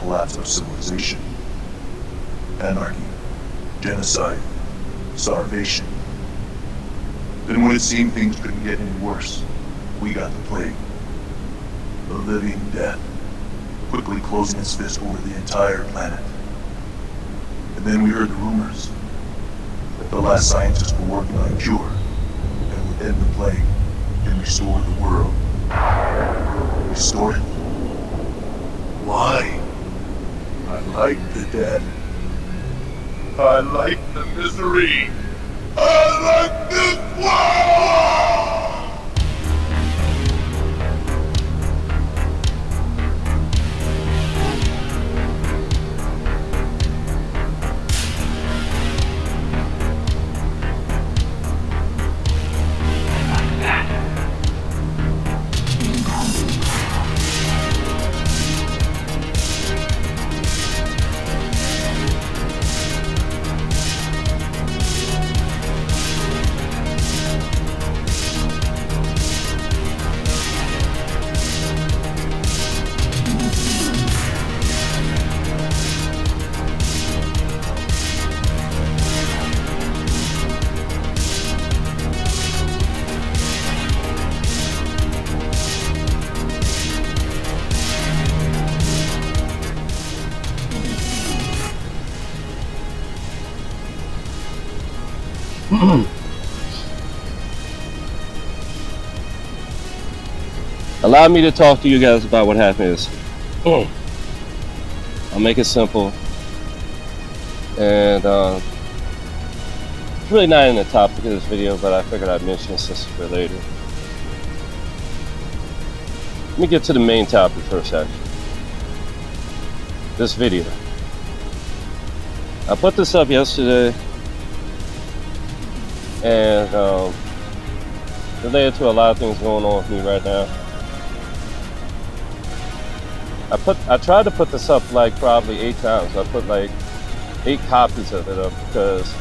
collapse of civilization. Anarchy, genocide, starvation. Then when it seemed things couldn't get any worse, we got the plague. The living death, quickly closing its fist over the entire planet. And then we heard the rumors that the last scientists were working on a cure that would end the plague and restore the world. Restore it? Why? I like the dead. I like the misery. I like this world! Allow me to talk to you guys about what happens. I'll make it simple. And it's really not in the topic of this video, but I figured I'd mention it since it's related. Let me get to the main topic first, actually. This video. I put this up yesterday, and related to a lot of things going on with me right now. I tried to put this up like probably 8 times. I put like 8 copies of it up because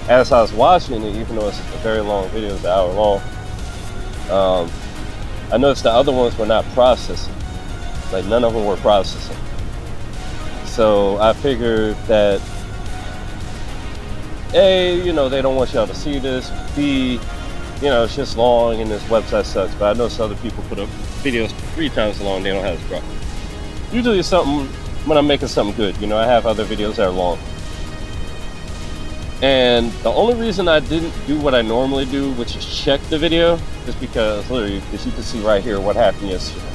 as I was watching it, even though it's a very long video, it's an hour long, I noticed the other ones were not processing. Like none of them were processing. So I figured that A, you know, they don't want y'all to see this. B, you know, it's just long and this website sucks. But I noticed other people put up videos 3 times long, they don't have this problem. Usually it's something when I'm making something good. You know, I have other videos that are long. And the only reason I didn't do what I normally do, which is check the video, is because literally, as you can see right here, what happened yesterday.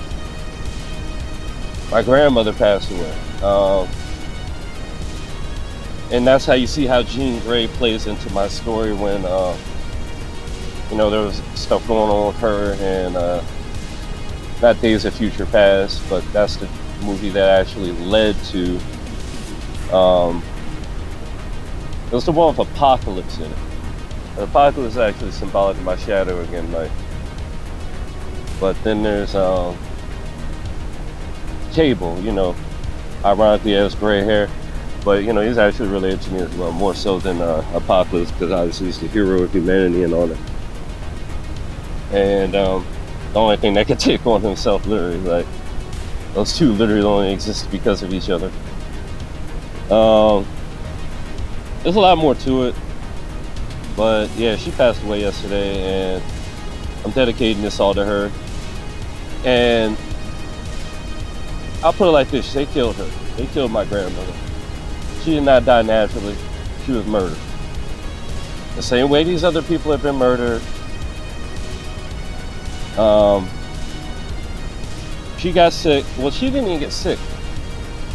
My grandmother passed away. And that's how you see how Jean Grey plays into my story when, you know, there was stuff going on with her and not Days of Future Past, but that's the movie that actually led to, it was the one with Apocalypse in it. The Apocalypse is actually symbolic of my shadow again, like. But then there's Cable, you know, ironically has gray hair, but you know he's actually related to me as well, more so than Apocalypse, because obviously he's the hero of humanity and all that. And the only thing that could take on himself, literally, like those two literally only exist because of each other. There's a lot more to it, but yeah, she passed away yesterday, and I'm dedicating this all to her. And I'll put it like this: they killed her. They killed my grandmother. She did not die naturally. She was murdered. The same way these other people have been murdered. She got sick. Well, she didn't even get sick.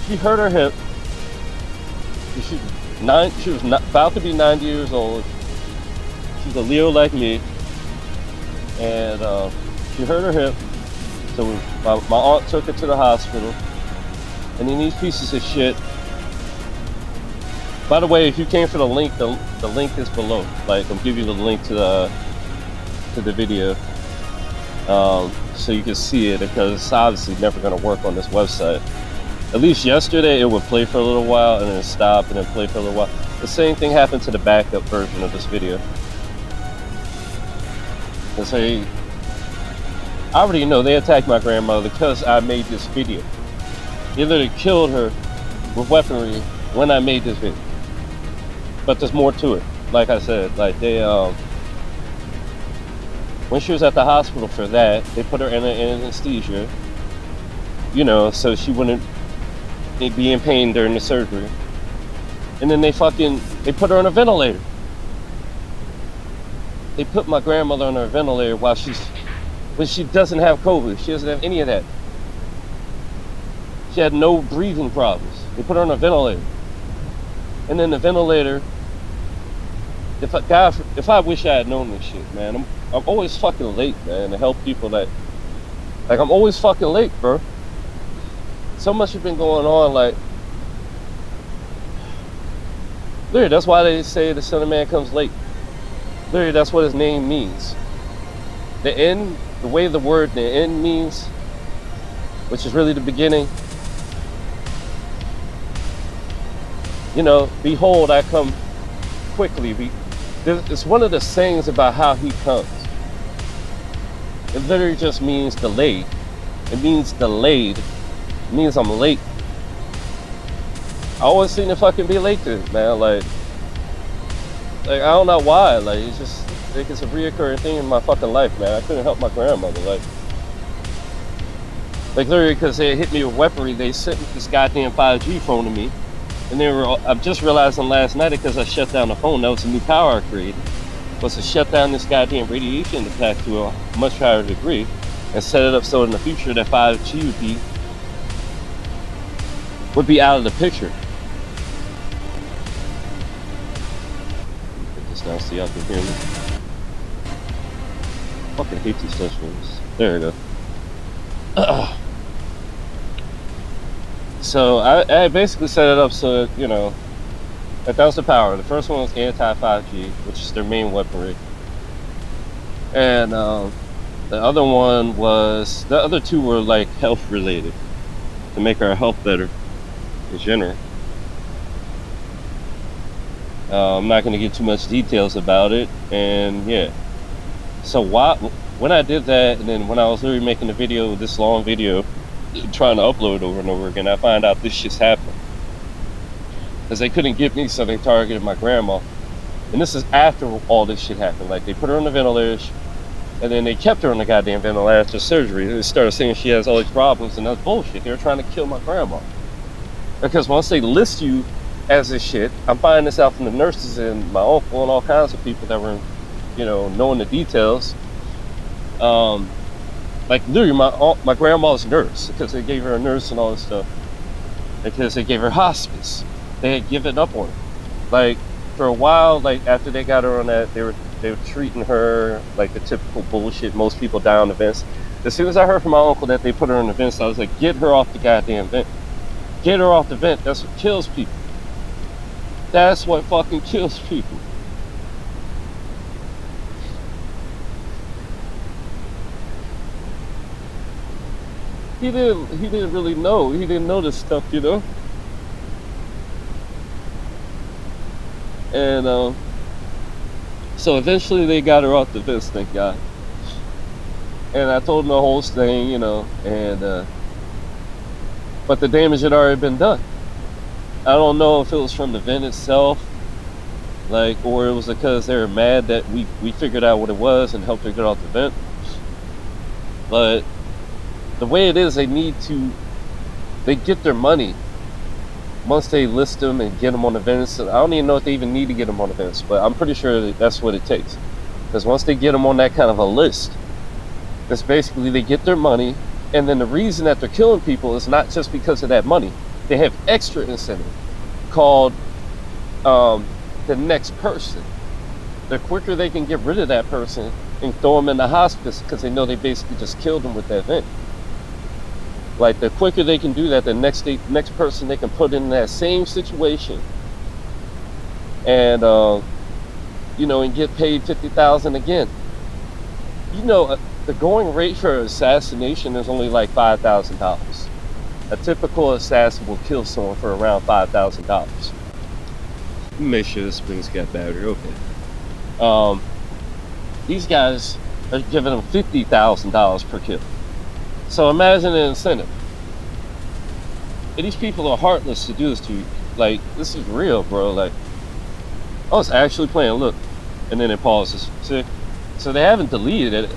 She hurt her hip. She was about to be 90 years old. She's a Leo like me. And she hurt her hip. So my aunt took her to the hospital. And then these pieces of shit. By the way, if you came for the link is below. Like, I'll give you the link to the video. So you can see it, because it's obviously never going to work on this website. At least yesterday it would play for a little while and then stop and then play for a little while. The same thing happened to the backup version of this video. And so I already know they attacked my grandmother because I made this video. They literally killed her with weaponry when I made this video. But there's more to it. Like I said, like they when she was at the hospital for that, they put her in an anesthesia, you know, so she wouldn't be in pain during the surgery. And then they put her on a ventilator. They put my grandmother on her ventilator when she doesn't have COVID. She doesn't have any of that. She had no breathing problems. They put her on a ventilator. And then the ventilator, if I wish I had known this shit, man, I'm always fucking late, man, to help people that, like, I'm always fucking late, bro. So much has been going on, like, literally, that's why they say the Son of Man comes late. Literally, that's what his name means. The end, the way the word the end means, which is really the beginning. You know, behold, I come quickly. It's one of the sayings about how he comes. It literally just means delayed. It means delayed. It means I'm late. I always seem to fucking be late to it, man. Like I don't know why. Like it's just like it's a reoccurring thing in my fucking life, man. I couldn't help my grandmother. Like literally, because they hit me with weaponry. They sent this goddamn 5G phone to me, and I'm just realizing last night because I shut down the phone. That was a new power I created. Was to shut down this goddamn radiation attack to a much higher degree, and set it up so in the future that 5G would be out of the picture. Put this down so y'all can hear me. Fucking hate these touchscreens. There we go. So I basically set it up so that, you know, that was the power. The first one was anti-5G, which is their main weaponry. And the other two were like health related, to make our health better in general. I'm not going to give too much details about it. And yeah, so when I did that, and then when I was literally making this long video, trying to upload over and over again, I find out this shit's happening. Because they couldn't get me, so they targeted my grandma. And this is after all this shit happened. Like, they put her on the ventilator, and then they kept her on the goddamn ventilator after surgery. They started saying she has all these problems, and that's bullshit. They were trying to kill my grandma. Because once they list you as this shit, I'm finding this out from the nurses and my uncle and all kinds of people that were, you know, knowing the details. Like, literally, my grandma's a nurse, because they gave her a nurse and all this stuff. Because they gave her hospice. They had given up on her. Like, for a while, like, after they got her on that, they were treating her like the typical bullshit most people die on the vents. As soon as I heard from my uncle that they put her on the vents, I was like, get her off the goddamn vent. Get her off the vent. That's what kills people. That's what fucking kills people. He didn't really know. He didn't know this stuff, you know? And so eventually they got her off the vents, thank God. And I told them the whole thing, you know, and but the damage had already been done. I don't know if it was from the vent itself, like, or it was because they were mad that we figured out what it was and helped her get off the vent. But the way it is, they get their money once they list them and get them on the vents. I don't even know if they even need to get them on the vents, but I'm pretty sure that's what it takes. Because once they get them on that kind of a list, it's basically they get their money, and then the reason that they're killing people is not just because of that money. They have extra incentive called the next person. The quicker they can get rid of that person and throw them in the hospice, because they know they basically just killed them with that vent. Like, the quicker they can do that, the next person they can put in that same situation, and you know, and get paid $50,000 again. You know, the going rate for assassination is only like $5,000. A typical assassin will kill someone for around $5,000. Make sure this thing's got battery. Okay. These guys are giving them $50,000 per kill. So imagine the incentive. And these people are heartless to do this to you. Like, this is real, bro. Like, oh, it's actually playing. Look. And then it pauses. See? So they haven't deleted it.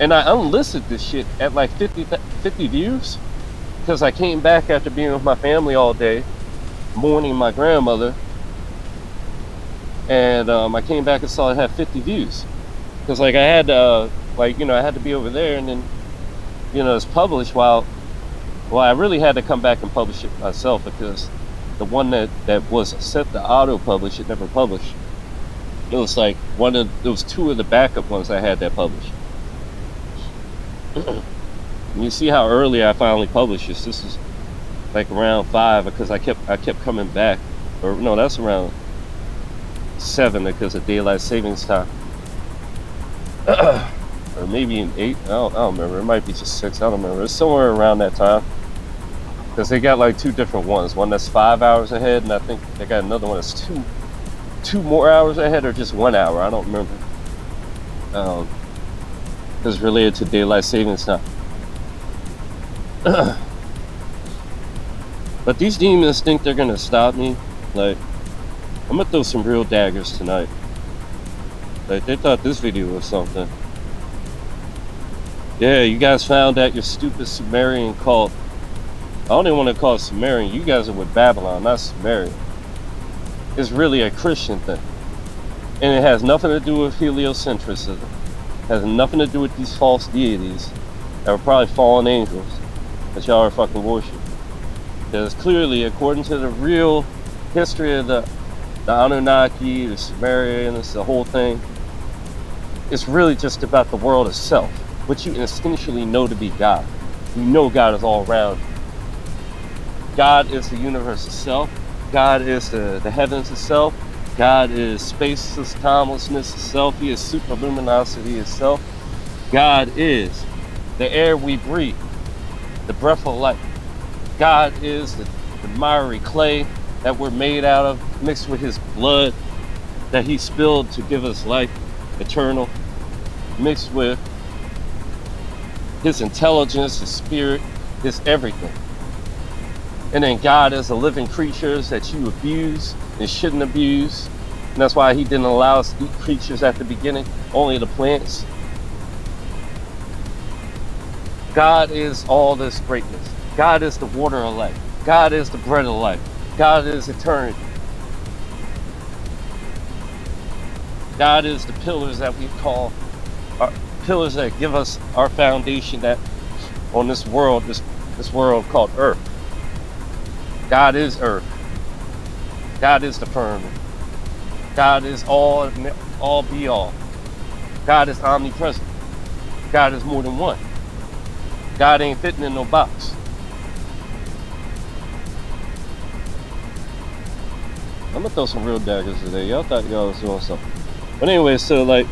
And I unlisted this shit at like 50 views. Because I came back after being with my family all day, mourning my grandmother. And I came back and saw it had 50 views. Because like I had I had to be over there, and then, it's published while I really had to come back and publish it myself, because the one that was set to auto publish, it never published. It was like there was two of the backup ones I had that published. And you see how early I finally published this. This is like around 5, because I kept coming back. Or no, that's around 7 because of daylight savings time. Or maybe in 8. I don't remember. It might be just 6. I don't remember. It's somewhere around that time. Because they got like 2 different ones. One that's 5 hours ahead, and I think they got another one that's 2 more hours ahead, or just 1 hour. I don't remember. It's related to daylight savings time. But these demons think they're gonna stop me. Like, I'm gonna throw some real daggers tonight. Like, they thought this video was something. Yeah, you guys found out your stupid Sumerian cult. I don't even want to call it Sumerian. You guys are with Babylon, not Sumerian. It's really a Christian thing. And it has nothing to do with heliocentrism. It has nothing to do with these false deities that were probably fallen angels that y'all are fucking worshiping. Because clearly, according to the real history of the Anunnaki, the Sumerians, the whole thing, it's really just about the world itself, which you instinctually know to be God. You know God is all around you. God is the universe itself. God is the heavens itself. God is spaceless timelessness itself. He is superluminosity itself. God is the air we breathe, the breath of life. God is the miry clay that we're made out of, mixed with his blood that he spilled to give us life eternal, mixed with his intelligence, his spirit, his everything. And then God is the living creatures that you abuse and shouldn't abuse. And that's why he didn't allow us to eat creatures at the beginning, only the plants. God is all this greatness. God is the water of life. God is the bread of life. God is eternity. God is the pillars that we call our pillars that give us our foundation that on this world, this world called Earth. God is Earth. God is the firmament. God is all be all. God is omnipresent. God is more than one. God ain't fitting in no box. I'm gonna throw some real daggers today. Y'all thought y'all was doing something. But anyway, so like,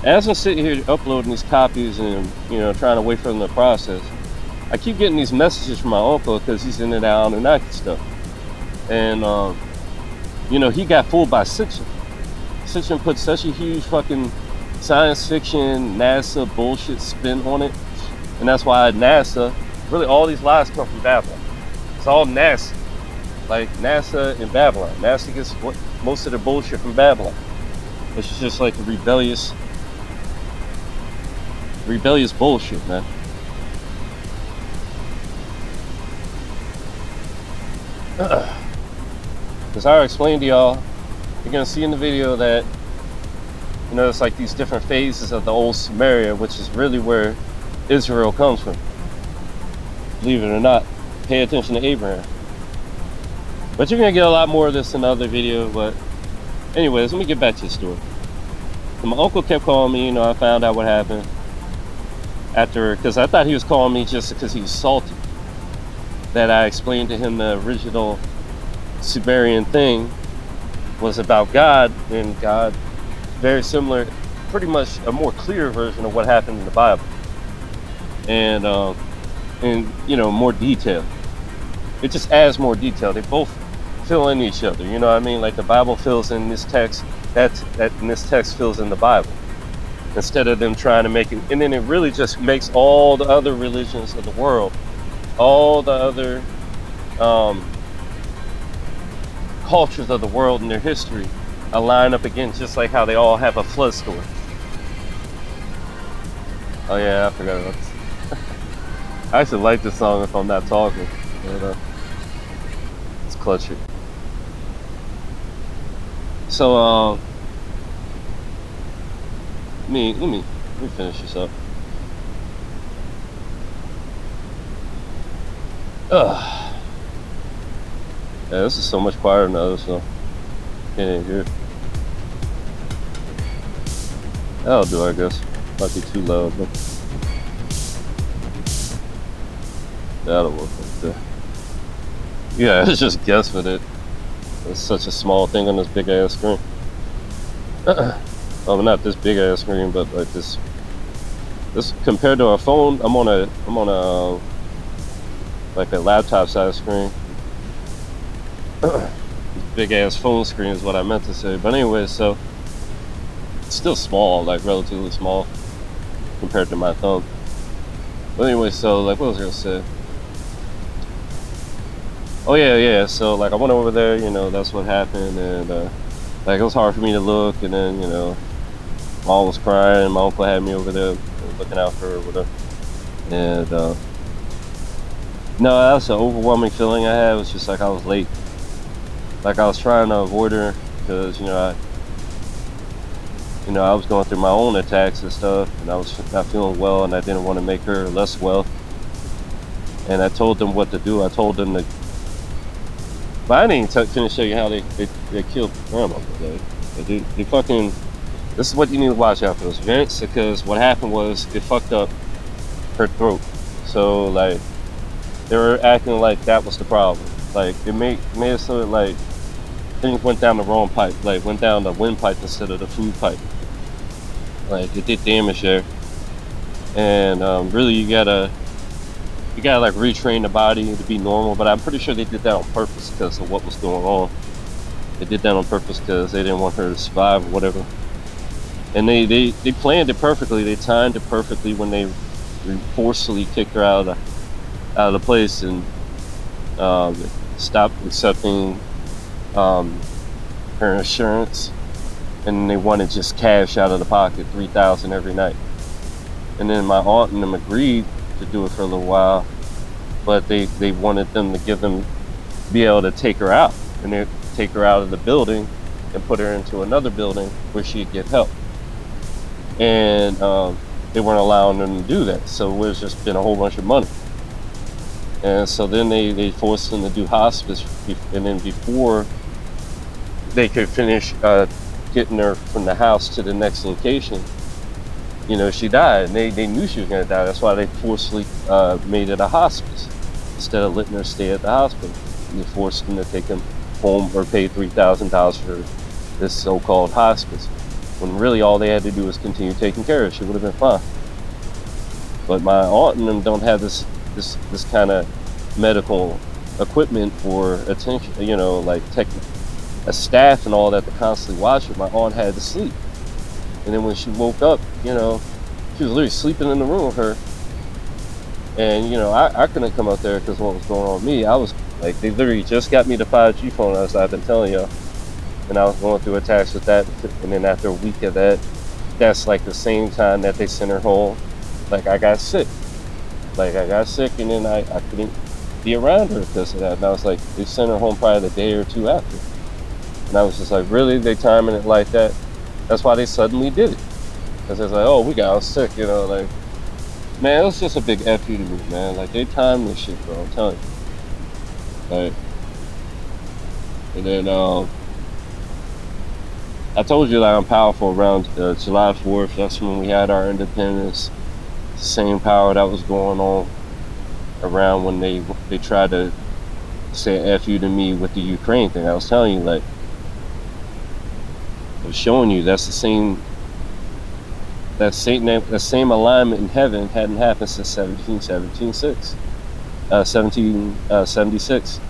as I'm sitting here uploading these copies and, trying to wait for them to process, I keep getting these messages from my uncle because he's into that Anunnaki stuff. And, he got fooled by Sitchin. Sitchin put such a huge fucking science fiction, NASA bullshit spin on it. And that's why NASA, really all these lies come from Babylon. It's all NASA. Like NASA and Babylon. NASA gets most of their bullshit from Babylon. It's just like a rebellious bullshit, man. Because I explained to y'all, you're gonna see in the video that, it's like these different phases of the old Sumeria, which is really where Israel comes from. Believe it or not, pay attention to Abraham. But you're gonna get a lot more of this in the other video. But anyways, let me get back to the story. So my uncle kept calling me, I found out what happened after, because I thought he was calling me just because he was salty that I explained to him the original Sumerian thing was about God, and God, very similar, pretty much a more clear version of what happened in the Bible, and more detail. It just adds more detail. They both fill in each other, you know what I mean? Like the Bible fills in this text, that in this text fills in the Bible, instead of them trying to make it. And then it really just makes all the other religions of the world, all the other cultures of the world and their history line up against, just like how they all have a flood story. Oh yeah, I forgot about this. I actually like this song if I'm not talking. But, it's clutchy. So let me finish this up. Ugh. Yeah, this is so much quieter than the other, so can't even hear it. That'll do, I guess. Might be too loud, but that'll work right there. Yeah, it's just guess with it. It's such a small thing on this big ass screen. Well, not this big ass screen, but like this compared to a phone, I'm on a like a laptop size screen. Big ass phone screen is what I meant to say. But anyway, so it's still small, like relatively small compared to my thumb. But anyway, so like what was I gonna say? Oh yeah. So like I went over there, that's what happened, and like it was hard for me to look, and then mom was crying, my uncle had me over there looking out for her or whatever. And no, that was an overwhelming feeling I had. It was just like I was late. Like I was trying to avoid her because I was going through my own attacks and stuff, and I was not feeling well, and I didn't want to make her less well. And I told them what to do. I told them to. But I didn't even finish showing you how they killed grandma. They fucking. This is what you need to watch out for those vents, because what happened was it fucked up her throat. So like they were acting like that was the problem. Like it made it so that like things went down the wrong pipe. Like went down the windpipe instead of the food pipe. Like it did damage there. And really you gotta like retrain the body to be normal. But I'm pretty sure they did that on purpose because of what was going on. They did that on purpose because they didn't want her to survive or whatever. And they planned it perfectly. They timed it perfectly when they forcefully kicked her out of the place and stopped accepting her insurance, and they wanted just cash out of the pocket, $3,000 every night. And then my aunt and them agreed to do it for a little while, but they wanted them to be able to take her out, and they take her out of the building and put her into another building where she'd get help. And they weren't allowing them to do that, so it was just been a whole bunch of money. And so then they forced them to do hospice, and then before they could finish getting her from the house to the next location, she died. And they knew she was going to die. That's why they forcefully made it a hospice instead of letting her stay at the hospital. They forced them to take them home or pay $3,000 for this so-called hospice, when really all they had to do was continue taking care of her. She would have been fine. But my aunt and them don't have this kind of medical equipment or attention, like a staff and all that to constantly watch her. My aunt had to sleep, and then when she woke up, she was literally sleeping in the room with her. And I couldn't come up there because what was going on with me. I was like, they literally just got me the 5G phone, as I've been telling y'all, and I was going through attacks with that. And then after a week of that, that's like the same time that they sent her home. Like I got sick. And then I couldn't be around her because of that. And I was like, they sent her home probably the day or two after. And I was just like, really? They timing it like that? That's why they suddenly did it. Because it's like, oh, we got sick, like, man, it was just a big F you to me, man. Like, they timed this shit, bro, I'm telling you. Like, and then, I told you that I'm powerful around July 4th. That's when we had our independence. Same power that was going on around when they tried to say F you to me with the Ukraine thing. I was telling you, like, I was showing you that's the same alignment in heaven hadn't happened since 1776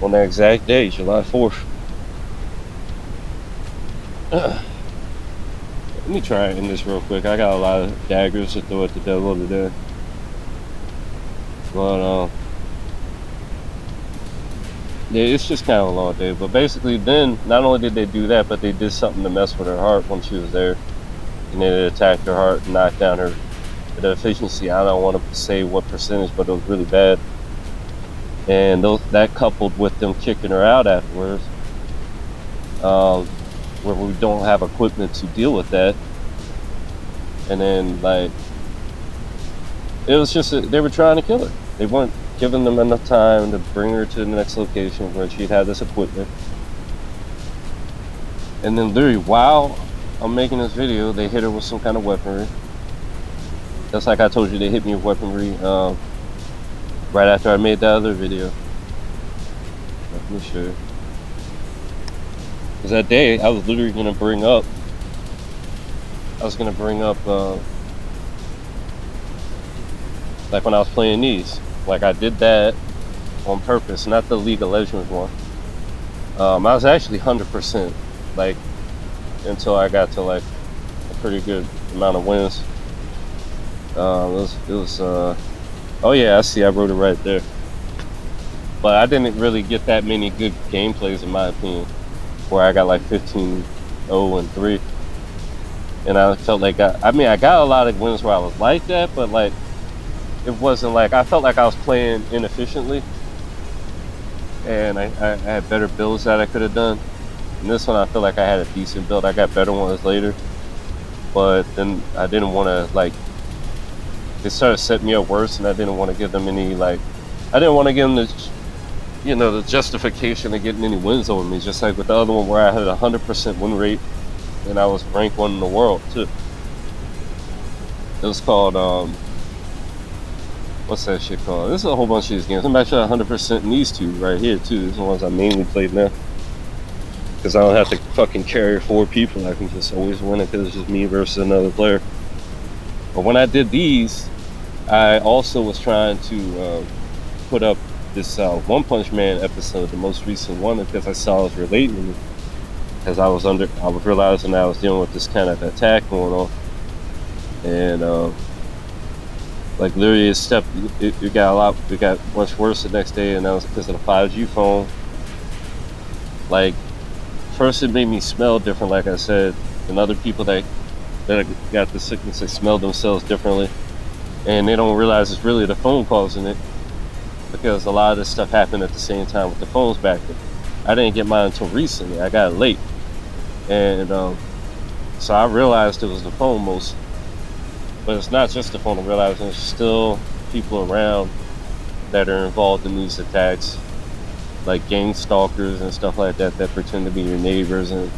on that exact day, July 4th. Let me try and end this real quick. I got a lot of daggers to throw at the devil today. But Yeah, it's just kind of a long day. But basically, then not only did they do that, but they did something to mess with her heart when she was there, and then it attacked her heart and knocked down her the efficiency. I don't want to say what percentage, but it was really bad. And that coupled with them kicking her out afterwards, um, where we don't have equipment to deal with that, and then like it was just they were trying to kill her. They weren't giving them enough time to bring her to the next location where she'd have this equipment. And then literally while I'm making this video, they hit her with some kind of weaponry. Just like I told you, they hit me with weaponry right after I made that other video. Let me show you. Because that day, I was literally going to bring up, like when I was playing these. Like I did that on purpose, not the League of Legends one. I was actually 100%, like, until I got to like a pretty good amount of wins. It was oh yeah, I see, I wrote it right there. But I didn't really get that many good gameplays in my opinion, where I got like 15-0-3. And I felt like I got a lot of wins where I was like that, but like it wasn't like, I felt like I was playing inefficiently, and I had better builds that I could have done. And this one I feel like I had a decent build. I got better ones later, but then I didn't want to like, they started setting me up worse, and I didn't want to give them any like, I didn't want to give them the, you know, the justification of getting any wins over me. Just like with the other one where I had a 100% win rate, and I was ranked 1 in the world too. It was called what's that shit called? This is a whole bunch of these games. I'm actually 100% in these two right here too. These are the ones I mainly played now, because I don't have to fucking carry 4 people. I can just always win it because it's just me versus another player. But when I did these, I also was trying to put up this One Punch Man episode, the most recent one, because I saw it was relating to me. Because I was realizing I was dealing with this kind of attack going on, and like literally it got much worse the next day, and that was because of the 5G phone. Like first it made me smell different, like I said, and other people that got the sickness, they smell themselves differently, and they don't realize it's really the phone causing it, because a lot of this stuff happened at the same time with the phones back then. I didn't get mine until recently. I got it late, and so I realized it was the phone most. But it's not just the phone. I realize there's still people around that are involved in these attacks, like gang stalkers and stuff like that, that pretend to be your neighbors. And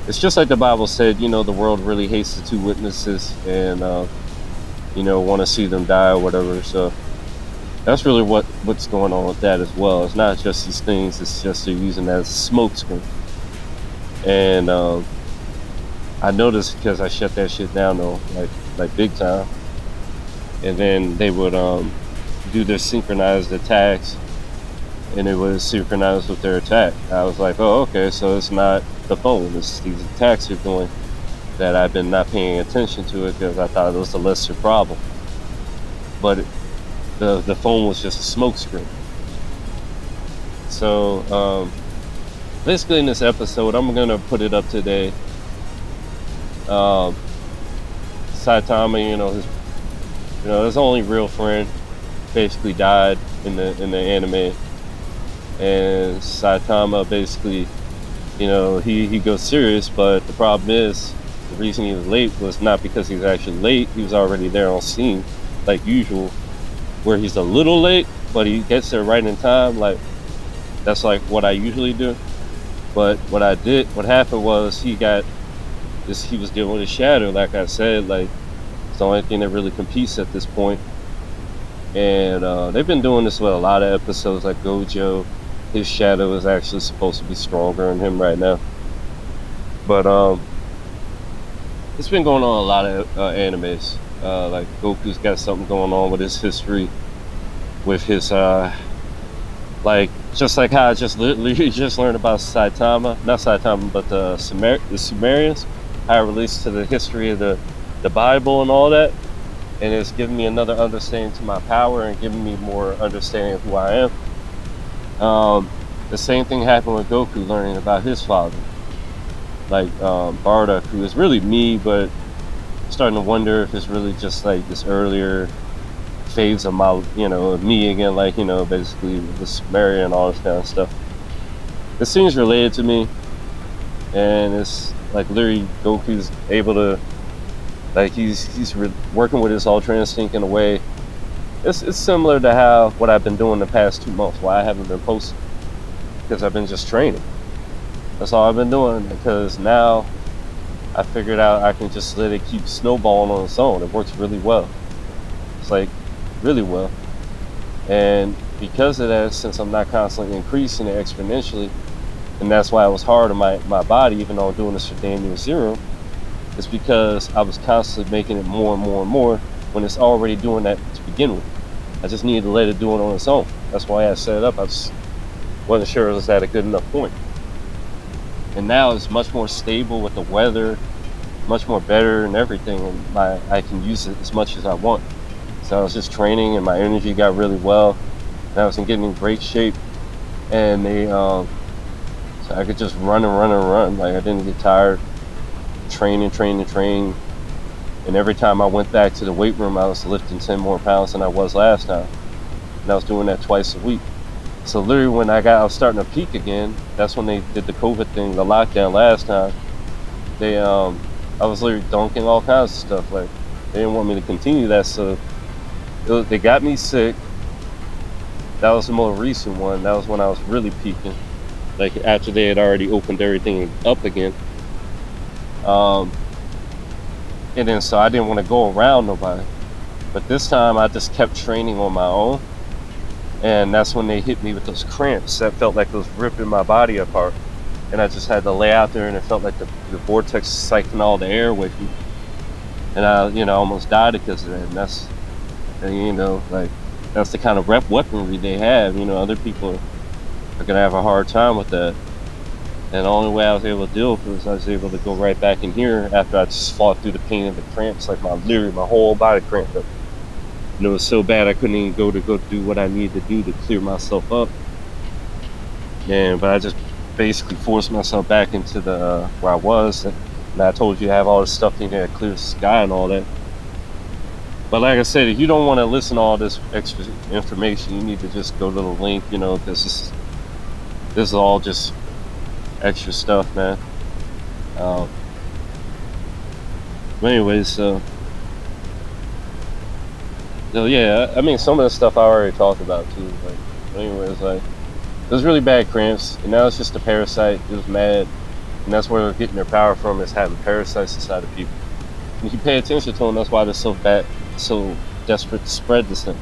it's just like the Bible said, you know, the world really hates the 2 witnesses, and you know, want to see them die or whatever. So that's really what's going on with that as well. It's not just these things. It's just they're using that as a smoke screen. And I noticed, because I shut that shit down though, like big time. And then they would do their synchronized attacks, and it was synchronized with their attack. I was like, oh, okay, so it's not the phone, it's these attacks you're doing that I've been not paying attention to it because I thought it was a lesser problem. But the phone was just a smoke screen. So basically in this episode, I'm gonna put it up today. Saitama, his only real friend basically died in the anime, and Saitama basically, he goes serious, but the problem is the reason he was late was not because he was actually late. He was already there on scene, like usual, where he's a little late, but he gets there right in time. Like that's like what I usually do. But what happened was he was dealing with his shadow, like I said. Like it's the only thing that really competes at this point. And they've been doing this with a lot of episodes, like Gojo. His shadow is actually supposed to be stronger than him right now. But it's been going on a lot of animes. Like Goku's got something going on with his history, with his like just like how I just literally just learned about Saitama, not Saitama, but the Sumerians, how it relates to the history of the Bible and all that. And it's giving me another understanding to my power and giving me more understanding of who I am. The same thing happened with Goku learning about his father. Like Bardock, who is really me, but I'm starting to wonder if it's really just like this earlier phase of my, me again, like, basically the Sumerian and all this kind of stuff. This seems related to me, and it's like literally Goku's able to, like, he's working with his Ultra Instinct in a way. It's similar to how what I've been doing the past 2 months, why I haven't been posting, because I've been just training. That's all I've been doing, because now I figured out I can just let it keep snowballing on its own. It works really well. It's like really well. And because of that, since I'm not constantly increasing it exponentially, and that's why it was hard on my body, even though I'm doing this for damn near zero, it's because I was constantly making it more and more and more when it's already doing that to begin with. I just needed to let it do it on its own. That's why I set it up. I just wasn't sure it was at a good enough point. And now it's much more stable with the weather, much more better and everything, and I can use it as much as I want. So I was just training, and my energy got really well, and I was getting in great shape, and so I could just run and run and run. Like, I didn't get tired, train. And every time I went back to the weight room, I was lifting 10 more pounds than I was last time, and I was doing that twice a week. So literally when I was starting to peak again, that's when they did the COVID thing, the lockdown last time. I was literally dunking all kinds of stuff. Like, they didn't want me to continue that, so they got me sick. That was the more recent one. That was when I was really peaking, like after they had already opened everything up again. And then so I didn't want to go around nobody. But this time I just kept training on my own. And that's when they hit me with those cramps that felt like it was ripping my body apart. And I just had to lay out there, and it felt like the vortex cycling all the air with me. And I almost died because of that. And that's, like, that's the kind of weaponry they have. Other people are going to have a hard time with that. And the only way I was able to deal with it was I was able to go right back in here after I just fought through the pain of the cramps. Like, my whole body cramped up. And it was so bad I couldn't even go do what I needed to do to clear myself up. But I just basically forced myself back into the where I was. And I told you I have all this stuff in there, clear sky and all that. But like I said, if you don't want to listen to all this extra information, you need to just go to the link, because this is all just extra stuff, man. But anyways, so yeah, I mean, some of the stuff I already talked about too. Like, anyways, like, it was really bad cramps, and now it's just a parasite. It was mad, and that's where they're getting their power from, is having parasites inside of people. And if you pay attention to them, that's why they're so desperate to spread this thing.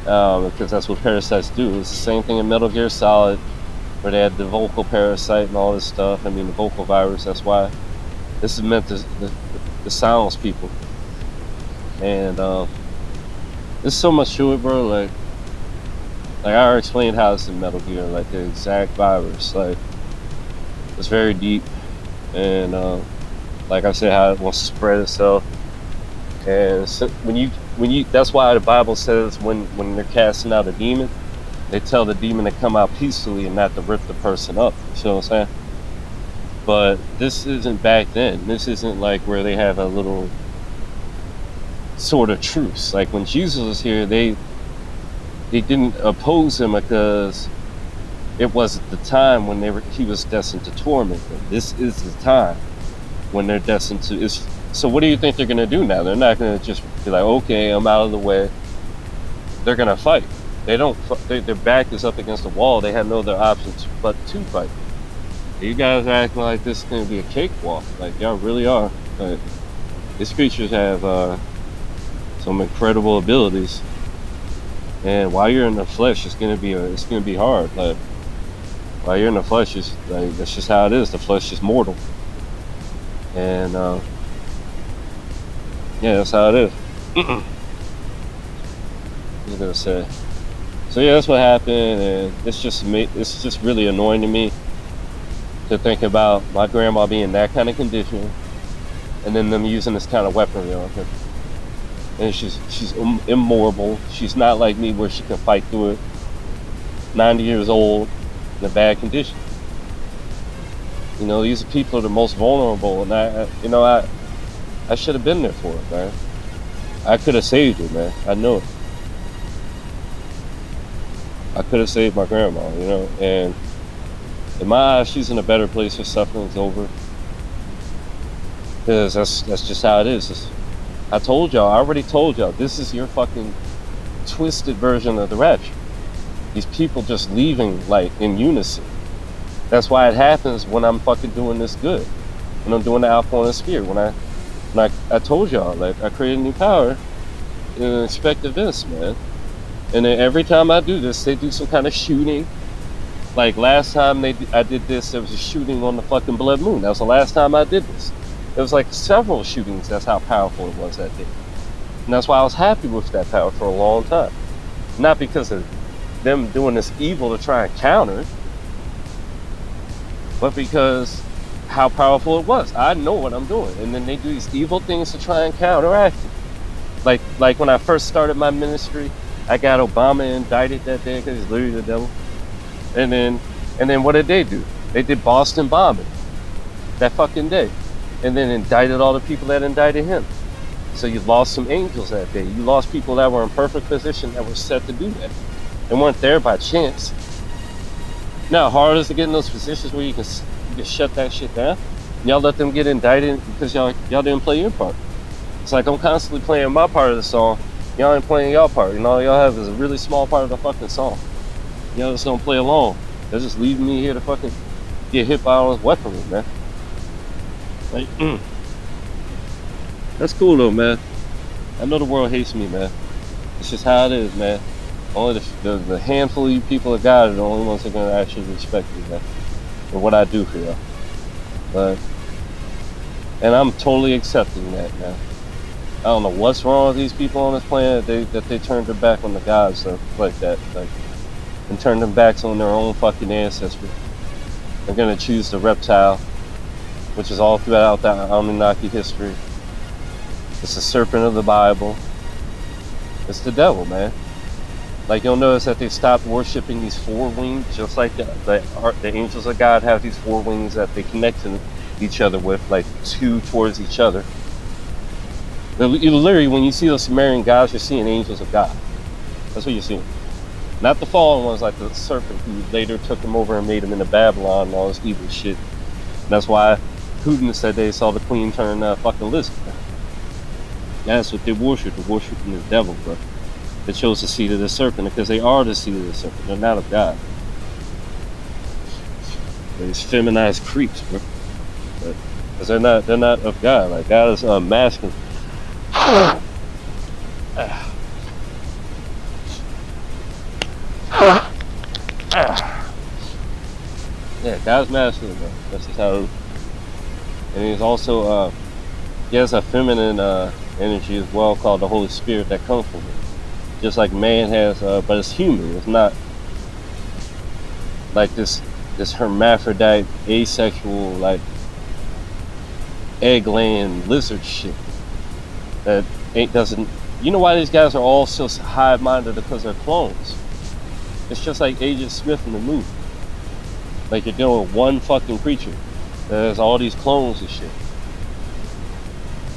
Because that's what parasites do. It's the same thing in Metal Gear Solid, where they had the vocal parasite and all this stuff. I mean, the vocal virus. That's why this is meant to silence people. And there's so much to it, bro. Like I already explained how it's in Metal Gear, like the exact virus. Like, it's very deep, and like I said, how it wants to spread itself. And so when you, that's why the Bible says when they're casting out a demon, they tell the demon to come out peacefully and not to rip the person up. You know what I'm saying? But this isn't back then. This isn't like where they have a little sort of truce. Like, when Jesus was here, they didn't oppose him because it wasn't the time when he was destined to torment them. This is the time when they're destined to. So what do you think they're going to do now? They're not going to just be like, okay, I'm out of the way. They're going to fight. Their back is up against the wall. They have no other options but to fight. You guys are acting like this is going to be a cakewalk. Like, y'all really are. But these creatures have some incredible abilities. And while you're in the flesh, it's gonna be hard. Like, while you're in the flesh, it's like, that's just how it is. The flesh is mortal, and yeah, that's how it is. I was gonna say. So yeah, that's what happened, and it's just really annoying to me to think about my grandma being in that kind of condition, and then them using this kind of weaponry on her. And she's immortal. She's not like me where she can fight through it. 90 years old, in a bad condition. You know, these people are the most vulnerable, and I should have been there for it, man. I could have saved it, man. I know it. I could have saved my grandma, you know, and in my eyes, she's in a better place. Her suffering's over. Because that's just how it is. I already told y'all, this is your fucking twisted version of the rapture. These people just leaving, like, in unison. That's why it happens when I'm fucking doing this good. When I'm doing the Alpha on the Sphere. When I told y'all, like, I created a new power in unexpected events, man. And then every time I do this, they do some kind of shooting. Like last time I did this, there was a shooting on the fucking blood moon. That was the last time I did this. There was like several shootings. That's how powerful it was that day. And that's why I was happy with that power for a long time. Not because of them doing this evil to try and counter it, but because how powerful it was. I know what I'm doing. And then they do these evil things to try and counteract it. Like when I first started my ministry, I got Obama indicted that day because he's literally the devil. And then what did they do? They did Boston bombing that fucking day. And then indicted all the people that indicted him. So you lost some angels that day. You lost people that were in perfect position that were set to do that. They weren't there by chance. Now, hard is to get in those positions where you can shut that shit down. Y'all let them get indicted because y'all didn't play your part. It's like I'm constantly playing my part of the song. Y'all ain't playing y'all part. And all y'all have is a really small part of the fucking song. Y'all just don't play along. They're just leaving me here to fucking get hit by all this weaponry, man. Like, That's cool though, man. I know the world hates me, man. It's just how it is, man. Only the handful of you people of God are the only ones that are gonna actually respect me, man, for what I do for y'all. And I'm totally accepting that, man. I don't know what's wrong with these people on this planet that they turned their back on the gods stuff like that, and turned their backs on their own fucking ancestry. They're gonna choose the reptile, which is all throughout the Anunnaki history. It's the serpent of the Bible. It's the devil, man. Like you'll notice that they stopped worshiping these four wings, just like the angels of God have these four wings that they connect to each other with, like two towards each other. Literally, when you see those Sumerian gods, you're seeing angels of God. That's what you're seeing. Not the fallen ones like the serpent who later took them over and made them into Babylon and all this evil shit. And that's why Putin said they saw the queen turn fucking lizard. That's what they worship. They're worshiping the devil, bro. They chose the seed of the serpent because they are the seed of the serpent. They're not of God. They're these feminized creeps, bro. Because they're not of God. Like God is masculine. Yeah, God's masculine, bro. That's just how. And he's also he has a feminine energy as well called the Holy Spirit that comes from him. Just like man has, but it's human. It's not like this hermaphrodite, asexual, like egg-laying lizard shit that doesn't. You know why these guys are all so hive-minded? Because they're clones. It's just like Agent Smith in the movie. Like you're dealing with one fucking creature. There's all these clones and shit.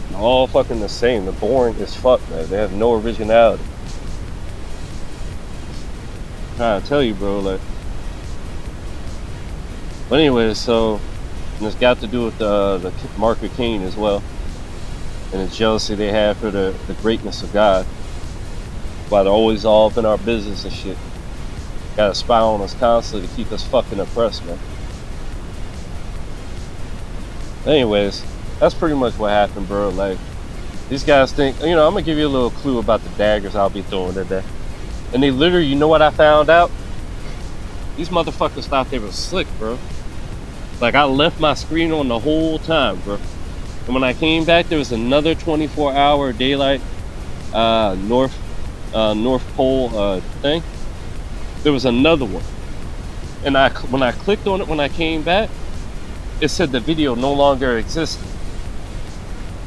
They're all fucking the same. They're boring as fuck, man. They have no originality. I'm trying to tell you, bro, like. But anyway, so it's got to do with the Mark of Cain as well, and the jealousy they have for the greatness of God. Why they're always all up in our business and shit. Gotta spy on us constantly to keep us fucking oppressed, man. Anyways, that's pretty much what happened, bro. Like, these guys think, I'm gonna give you a little clue about the daggers I'll be throwing today. And they literally, you know what I found out? These motherfuckers thought they were slick, bro. Like, I left my screen on the whole time, bro. And when I came back, there was another 24-hour daylight North Pole thing. There was another one. And when I clicked on it when I came back, it said the video no longer existed.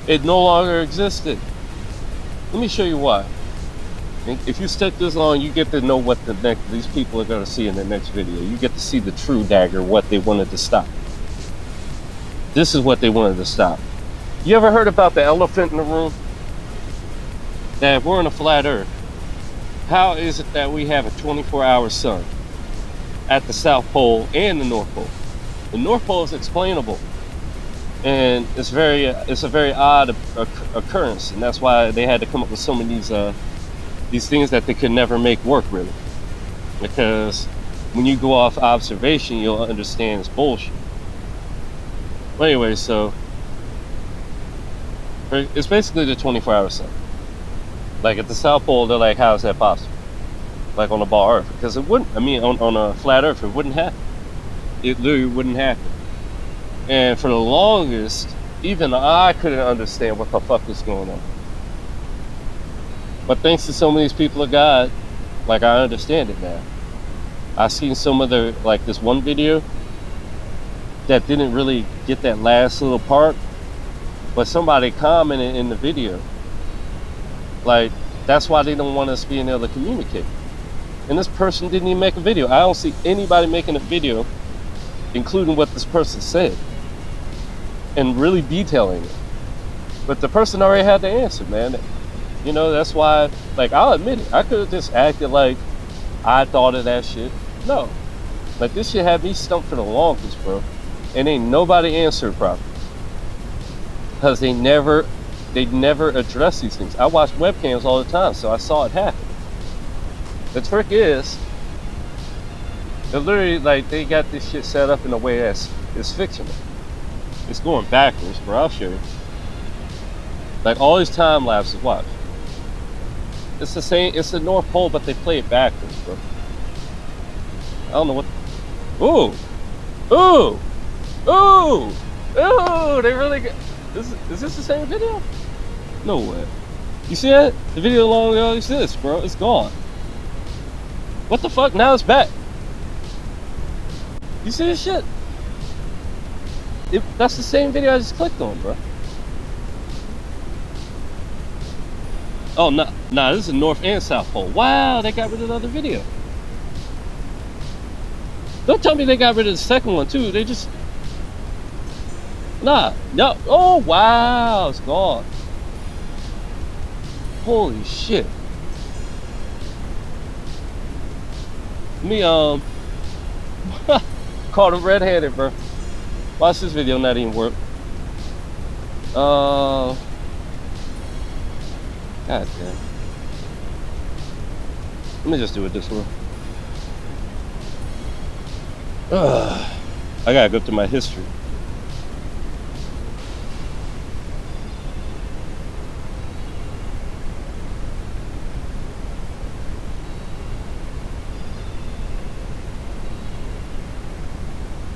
It no longer existed. Let me show you why. And if you stick this on, you get to know what these people are going to see in the next video. You get to see the true dagger, what they wanted to stop. This is what they wanted to stop. You ever heard about the elephant in the room? That if we're in a flat earth, how is it that we have a 24-hour sun at the South Pole and the North Pole? The North Pole is explainable, and it's a very odd occurrence, and that's why they had to come up with some of these things that they could never make work, really. Because when you go off observation, you'll understand it's bullshit. But anyway, so it's basically the 24-hour sun. Like at the South Pole, they're like, how is that possible? Like on a ball Earth, because it wouldn't. I mean, on a flat Earth, it wouldn't happen. It literally wouldn't happen. And for the longest, even I couldn't understand what the fuck was going on. But thanks to some of these people of God, like I understand it now. I've seen some of the, like this one video that didn't really get that last little part, but somebody commented in the video, like, that's why they don't want us being able to communicate. And this person didn't even make a video. I don't see anybody making a video, including what this person said, and really detailing it. But the person already had the answer, man. You know, that's why, like, I'll admit it. I could have just acted like I thought of that shit. No. Like, this shit had me stumped for the longest, bro. And ain't nobody answered properly. Because they never address these things. I watch webcams all the time, so I saw it happen. The trick is, they're literally, like, they got this shit set up in a way that's fictional. It's going backwards, bro. I'll show you. Like, all these time lapses, watch. It's the same, it's the North Pole, but they play it backwards, bro. I don't know what. Ooh! Ooh! Ooh! Ooh! They really got. Is this the same video? No way. You see that? The video long ago exists, bro. It's gone. What the fuck? Now it's back. You see this shit? That's the same video I just clicked on, bro. Oh, nah, this is North and South Pole. Wow, they got rid of the other video. Don't tell me they got rid of the second one, too. They just... Nah, no. Oh, wow, it's gone. Holy shit. Me, caught him red-handed, bro. Watch this video, not even work. God damn. Let me just do it this way. I gotta go through my history.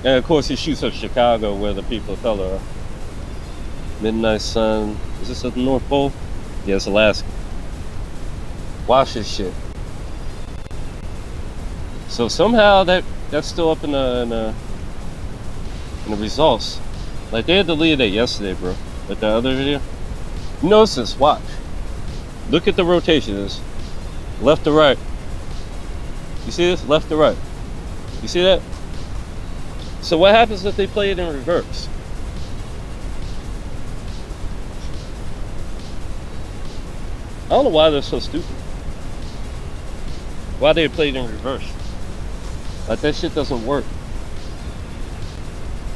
And of course he shoots up Chicago where the people of color are. Midnight Sun. Is this at the North Pole? Yeah, it's Alaska. Watch this shit. So somehow that's still up in the results. Like they had deleted it yesterday, bro. Like the other video. You notice this, watch. Look at the rotation. It's left to right. You see this? Left to right. You see that? So what happens if they play it in reverse? I don't know why they're so stupid. Why they play it in reverse? Like that shit doesn't work.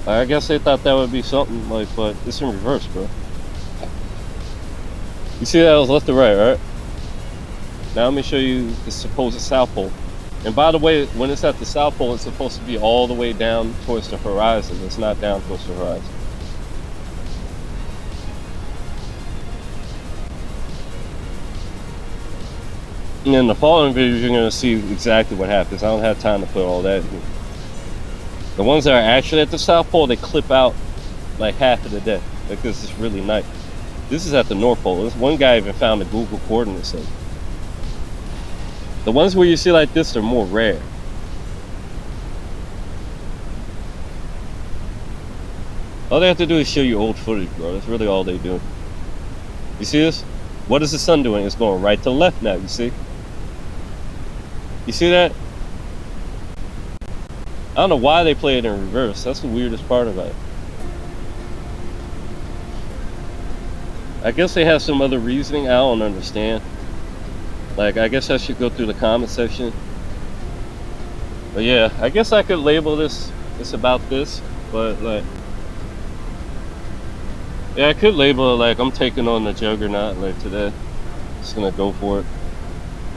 I guess they thought that would be something, like, but it's in reverse, bro. You see that was left to right, right? Now let me show you the supposed South Pole. And by the way, when it's at the South Pole, it's supposed to be all the way down towards the horizon. It's not down towards the horizon. And in the following videos, you're going to see exactly what happens. I don't have time to put all that in here. The ones that are actually at the South Pole, they clip out like half of the day because it's really night. This is at the North Pole. This one guy even found the Google coordinates of it. The ones where you see like this are more rare. All they have to do is show you old footage, bro. That's really all they do. You see this? What is the sun doing? It's going right to left now, you see? You see that? I don't know why they play it in reverse. That's the weirdest part about it. I guess they have some other reasoning. I don't understand. Like, I guess I should go through the comment section. But yeah, I guess I could label this about this. But like, yeah, I could label it like I'm taking on the Juggernaut like today. Just gonna go for it.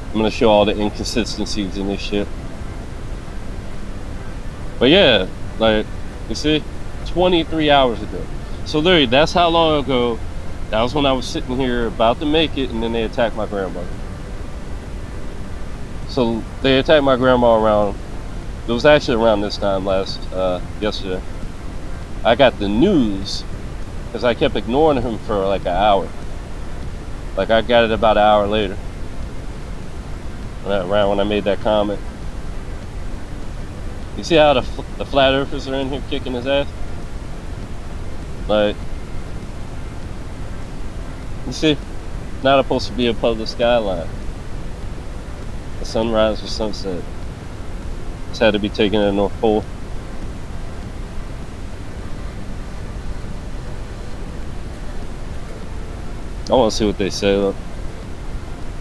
I'm gonna show all the inconsistencies in this shit. But yeah, like, you see, 23 hours ago. So literally, that's how long ago. That was when I was sitting here about to make it, and then they attacked my grandmother. So they attacked my grandma around, it was actually around this time yesterday. I got the news, because I kept ignoring him for like an hour. Like, I got it about an hour later. Around when I made that comment. You see how the flat earthers are in here kicking his ass? Like, you see, it's not supposed to be a public skyline. The sunrise or sunset. It's had to be taken at the North Pole. I want to see what they say though.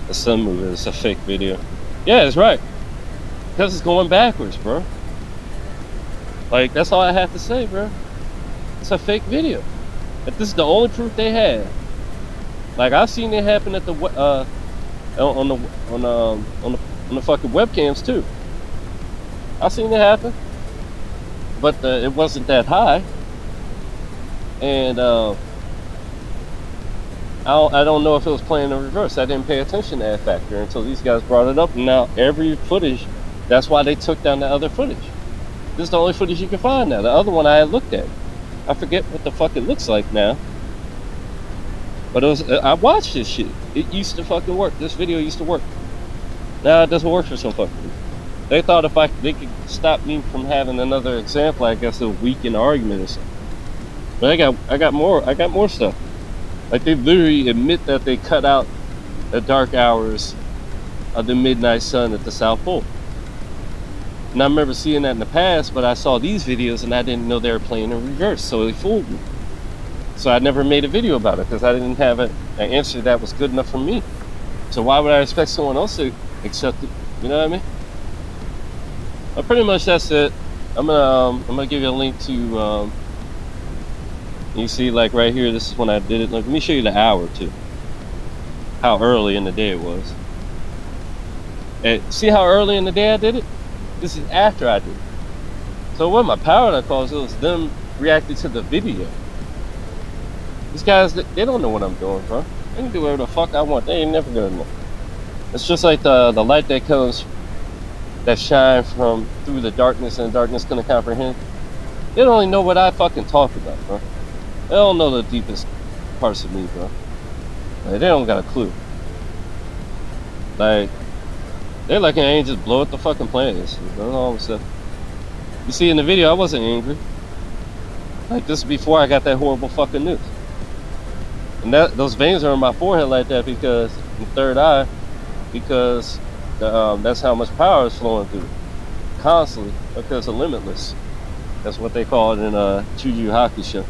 The sun movie is a fake video. Yeah, it's right. Because it's going backwards, bro. Like, that's all I have to say, bro. It's a fake video. If this is the only proof they have. Like, I've seen it happen at the on the fucking webcams too. I've seen it happen, but it wasn't that high. And I don't know if it was playing in reverse. I didn't pay attention to that factor until these guys brought it up. And now every footage, that's why they took down the other footage. This is the only footage you can find now. The other one I had looked at. I forget what the fuck it looks like now. But it was, I watched this shit. It used to fucking work. This video used to work. Now it doesn't work for some fucking reason. They thought if they could stop me from having another example, I guess it'll weaken the argument or something. But I got more stuff. Like, they literally admit that they cut out the dark hours of the midnight sun at the South Pole. And I remember seeing that in the past, but I saw these videos and I didn't know they were playing in reverse, so they fooled me. So I never made a video about it because I didn't have an answer that was good enough for me. So why would I expect someone else to accept it? You know what I mean? But pretty much that's it. I'm gonna give you a link to you see, like right here, this is when I did it. Let me show you the hour too. How early in the day it was. And see how early in the day I did it? This is after I did it. So what my power that caused, it was them reacting to the video. These guys, they don't know what I'm doing, bro. They can do whatever the fuck I want. They ain't never gonna know. It's just like the light that comes, that shine from through the darkness, and darkness gonna comprehend. They don't only know what I fucking talk about, bro. They don't know the deepest parts of me, bro. Like, they don't got a clue. Like, they're like, I ain't just blow up the fucking planet. That's all I'm saying. You see, in the video, I wasn't angry. Like, this is before I got that horrible fucking news. And those veins are on my forehead like that because, in the third eye, because that's how much power is flowing through constantly, because of limitless. That's what they call it in Juju Hakusho.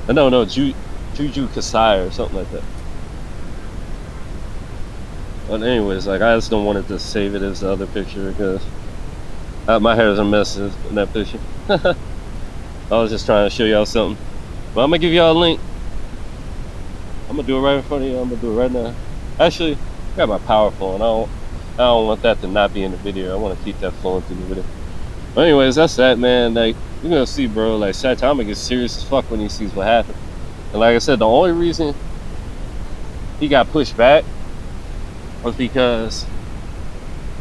No, Juju Kasai or something like that. But anyways, like, I just don't want it to save it as the other picture because my hair is a mess in that picture. I was just trying to show y'all something. But I'm gonna give y'all a link. I'm gonna do it right in front of you. I'm gonna do it right now. Actually, I got my power flowing. I don't want that to not be in the video. I want to keep that flowing through the video. But anyways, that's that, man. Like, you're gonna see, bro. Like, Saitama gets serious as fuck when he sees what happened. And like I said, the only reason he got pushed back was because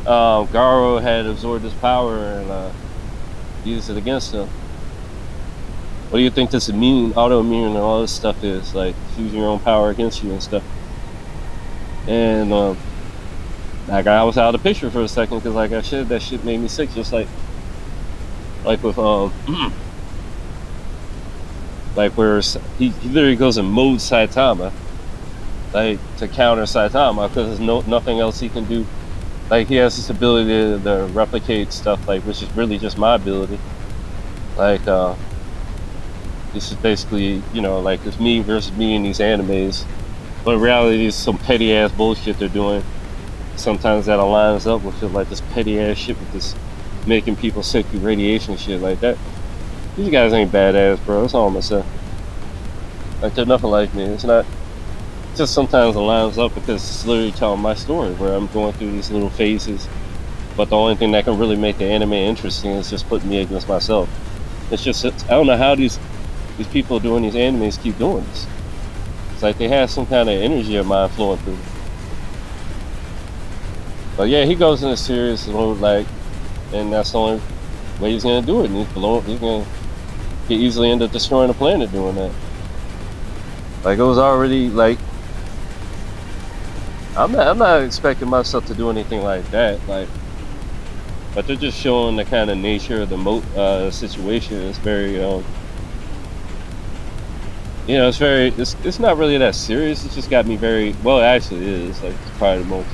Garo had absorbed his power and used it against him. What do you think this immune, autoimmune, and all this stuff is? Like, using your own power against you and stuff. And like, I was out of the picture for a second because, like I said, that shit made me sick. Just like with like where he literally goes in mode Saitama, like, to counter Saitama because there's nothing else he can do Like he has this ability to replicate stuff, like which is really just my ability. Like this is basically, like it's me versus me in these animes. But in reality, it's some petty ass bullshit they're doing. Sometimes that aligns up with it, like this petty ass shit with this making people sick through radiation shit like that. These guys ain't badass, bro. That's all I'm gonna say. Like they're nothing like me. It's not. It just sometimes aligns up because it's literally telling my story where I'm going through these little phases. But the only thing that can really make the anime interesting is just putting me against myself. I don't know how these people doing these animes keep doing this. It's like they have some kind of energy of mine flowing through. But yeah, he goes in a serious mode, like, and that's the only way he's gonna do it. And he's gonna easily end up destroying the planet doing that. Like it was already like, I'm not expecting myself to do anything like that. Like, but they're just showing the kind of nature of the situation. It's very it's not really that serious. It's just got me very well. It actually is. Like it's probably the most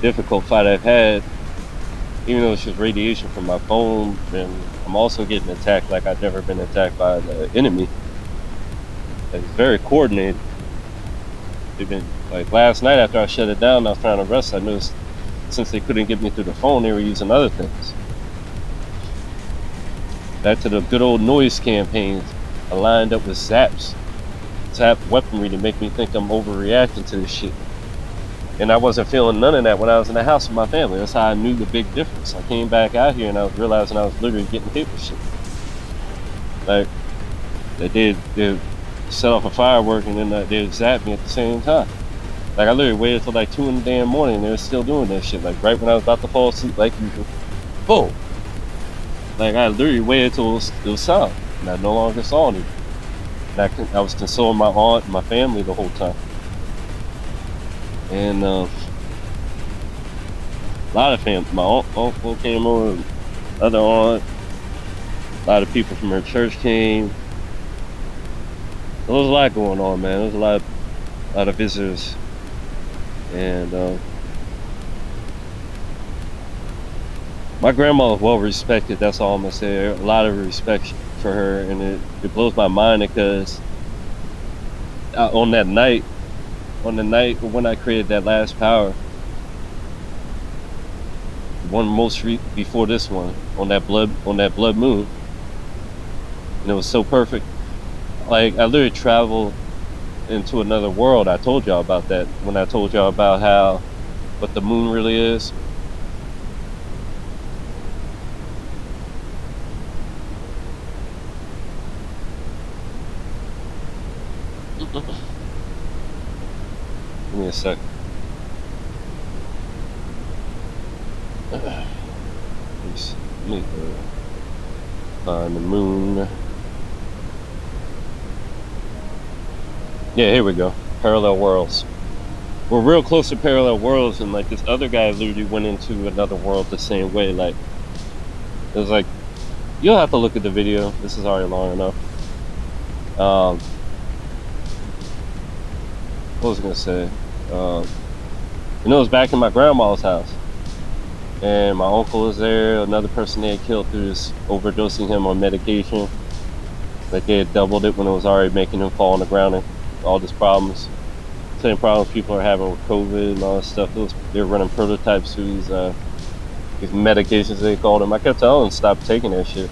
difficult fight I've had, even though it's just radiation from my phone, and I'm also getting attacked like I've never been attacked by the enemy. Like, it's very coordinated. Even like last night after I shut it down, I was trying to rest. I noticed since they couldn't get me through the phone, they were using other things. Back to the good old noise campaigns. I lined up with zap weaponry to make me think I'm overreacting to this shit. And I wasn't feeling none of that when I was in the house with my family. That's how I knew the big difference. I came back out here and I was realizing I was literally getting hit with shit. Like, they set off a firework and then they zapped me at the same time. Like, I literally waited till like 2 in the damn morning and they were still doing that shit. Like, right when I was about to fall asleep, like usual. Boom! Like, I literally waited till it was silent. And I no longer saw anything. And I was consoling my aunt and my family the whole time. And a lot of family. My uncle came over, other aunt, a lot of people from her church came. There was a lot going on, man. There was a lot of visitors, and my grandma was well respected. That's all I'm gonna say. A lot of respect for her, and it blows my mind because on the night when I created that last power, before this one, on that blood moon, and it was so perfect. Like I literally traveled into another world. I told y'all about that when I told y'all about what the moon really is. Give me a sec. Let me find the moon. Yeah, here we go. Parallel worlds. We're real close to parallel worlds, and like this other guy literally went into another world the same way. Like it was like, you'll have to look at the video. This is already long enough. What was I gonna say? It was back in my grandma's house, and my uncle was there. Another person they had killed through this overdosing him on medication. Like they had doubled it when it was already making him fall on the ground and all these problems. Same problems people are having with COVID and all this stuff. They're running prototypes to these medications they called them. I kept telling them stop taking that shit,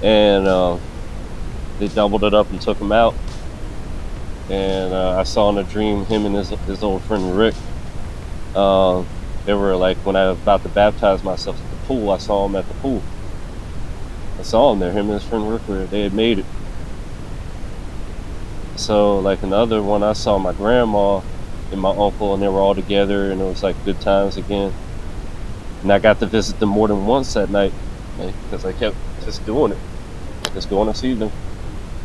and they doubled it up and took him out. And I saw in a dream him and his old friend Rick. They were like, when I was about to baptize myself at the pool, I saw him at the pool. I saw him there. Him and his friend Rick they had made it. So like another one, I saw my grandma and my uncle, and they were all together, and it was like good times again. And I got to visit them more than once that night, because I kept just doing it, just going to see them.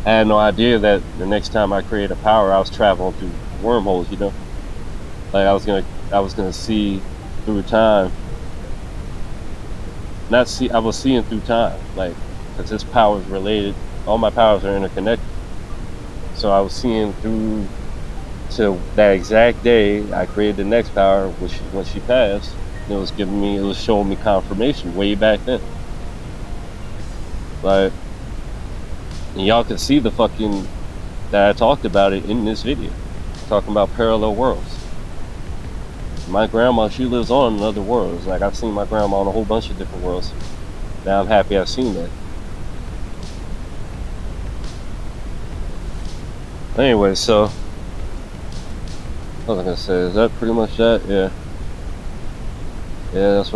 I had no idea that the next time I created a power, I was traveling through wormholes. Like I was gonna see through time. I was seeing through time, like, because this power is related. All my powers are interconnected. So I was seeing through till that exact day I created the next power, which when she passed, it was showing me confirmation way back then. Like, and y'all can see the fucking that I talked about it in this video, talking about parallel worlds. My grandma, she lives on in other worlds. Like, I've seen my grandma on a whole bunch of different worlds. Now I'm happy I've seen that. Anyway, so what was I gonna say? Is that pretty much that? Yeah. Yeah, that's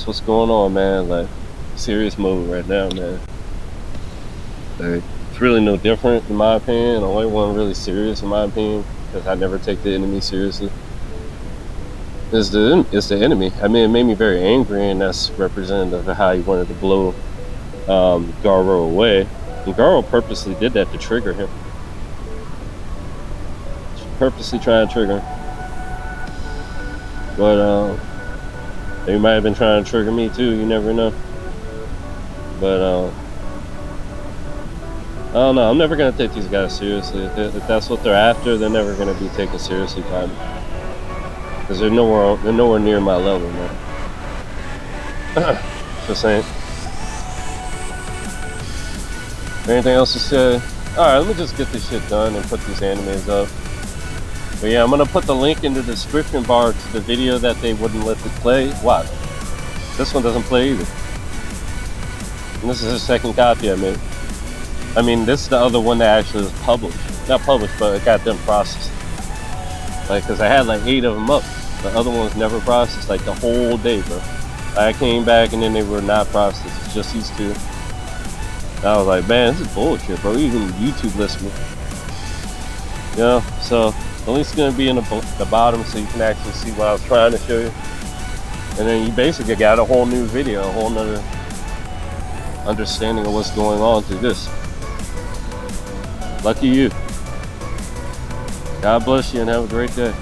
what's going on, man. Like, serious mode right now, man. Like, it's really no different in my opinion. The only one really serious in my opinion, because I never take the enemy seriously, is the enemy. I mean, it made me very angry, and that's representative of how he wanted to blow Garo away. And Garo purposely did that to trigger him. Purposely trying to trigger him. But they might have been trying to trigger me too, you never know. But I don't know, I'm never gonna take these guys seriously. If that's what they're after, they're never gonna be taken seriously by me. Because they're nowhere near my level, man. Just saying. Anything else to say? Alright, let me just get this shit done and put these animes up. But yeah, I'm gonna put the link in the description bar to the video that they wouldn't let it play. What? This one doesn't play either. And this is the second copy I made. I mean, this is the other one that actually was published. Not published, but it got done processed. Like, cause I had like 8 of them up. The other ones never processed, like the whole day, bro. I came back and then they were not processed. It's just these 2. I was like, man, this is bullshit, bro. Even YouTube lists me. You know, so the link's gonna be in the bottom so you can actually see what I was trying to show you. And then you basically got a whole new video, a whole nother understanding of what's going on through this. Lucky you. God bless you and have a great day.